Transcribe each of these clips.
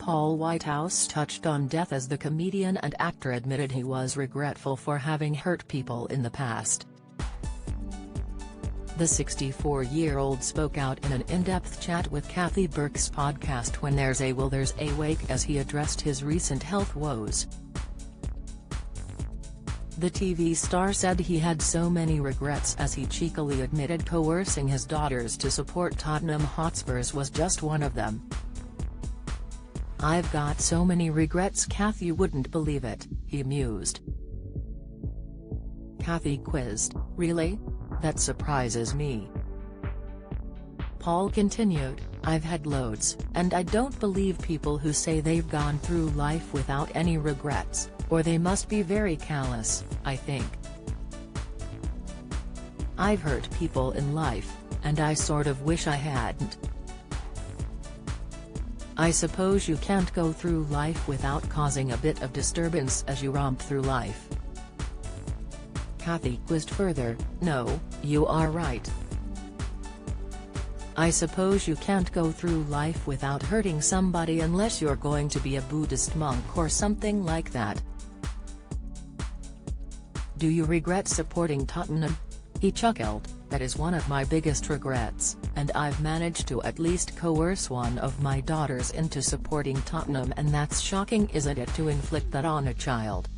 Paul Whitehouse touched on death as the comedian and actor admitted he was regretful for having hurt people in the past. The 64-year-old spoke out in an in-depth chat with Kathy Burke's podcast When There's a Will There's a Wake as he addressed his recent health woes. The TV star said he had so many regrets as he cheekily admitted coercing his daughters to support Tottenham Hotspurs was just one of them. "I've got so many regrets, Kath, you wouldn't believe it," he mused. Kathy quizzed, "Really? That surprises me." Paul continued, "I've had loads, and I don't believe people who say they've gone through life without any regrets, or they must be very callous, I think. I've hurt people in life, and I sort of wish I hadn't. I suppose you can't go through life without causing a bit of disturbance as you romp through life." Kathy quizzed further, "No, you are right. I suppose you can't go through life without hurting somebody unless you're going to be a Buddhist monk or something like that. Do you regret supporting Tottenham?" He chuckled, "That is one of my biggest regrets, and I've managed to at least coerce one of my daughters into supporting Tottenham, and that's shocking, isn't it, to inflict that on a child?"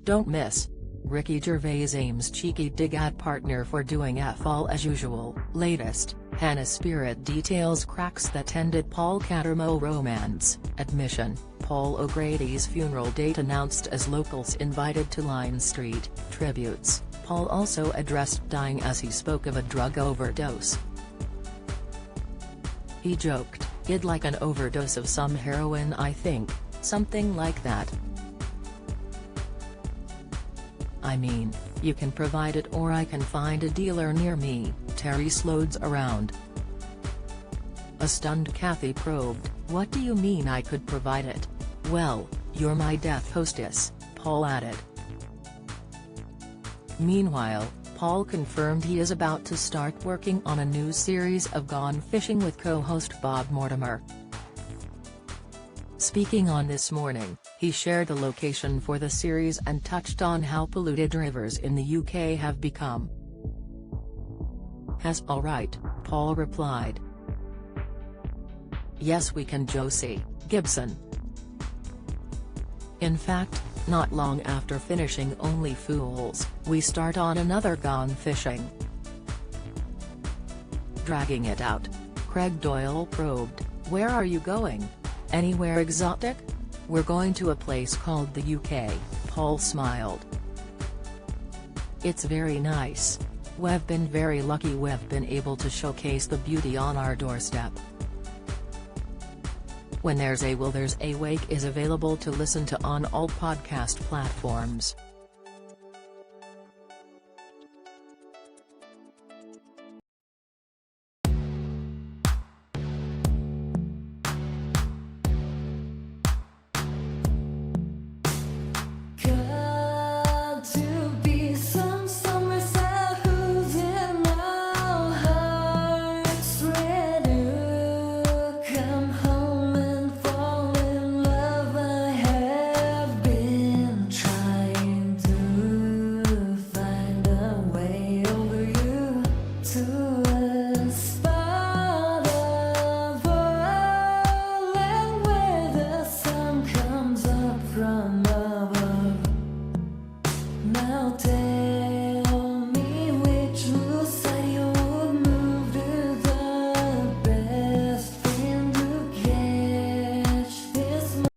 Don't miss. Ricky Gervais aims cheeky dig at partner for doing F all as usual. Latest, Hannah Spirit details cracks that ended Paul Cattermole romance. Admission, Paul O'Grady's funeral date announced as locals invited to Line Street. Tributes, Paul also addressed dying as he spoke of a drug overdose. He joked, "I'd like an overdose of some heroin, I think, something like that. I mean, you can provide it or I can find a dealer near me." Terry Slodes around. A stunned Kathy probed, "What do you mean I could provide it?" "Well, you're my death hostess," Paul added. Meanwhile, Paul confirmed he is about to start working on a new series of Gone Fishing with co-host Bob Mortimer. Speaking on This Morning, he shared the location for the series and touched on how polluted rivers in the UK have become. "That's all right," Paul replied. "Yes, we can, Josie Gibson." In fact, not long after finishing Only Fools, we start on another Gone Fishing. Dragging it out, Craig Doyle probed, "Where are you going? Anywhere exotic?" "We're going to a place called the UK," Paul smiled. "It's very nice. We've been very lucky we've been able to showcase the beauty on our doorstep." When There's a Will There's a Wake is available to listen to on all podcast platforms. From above, now take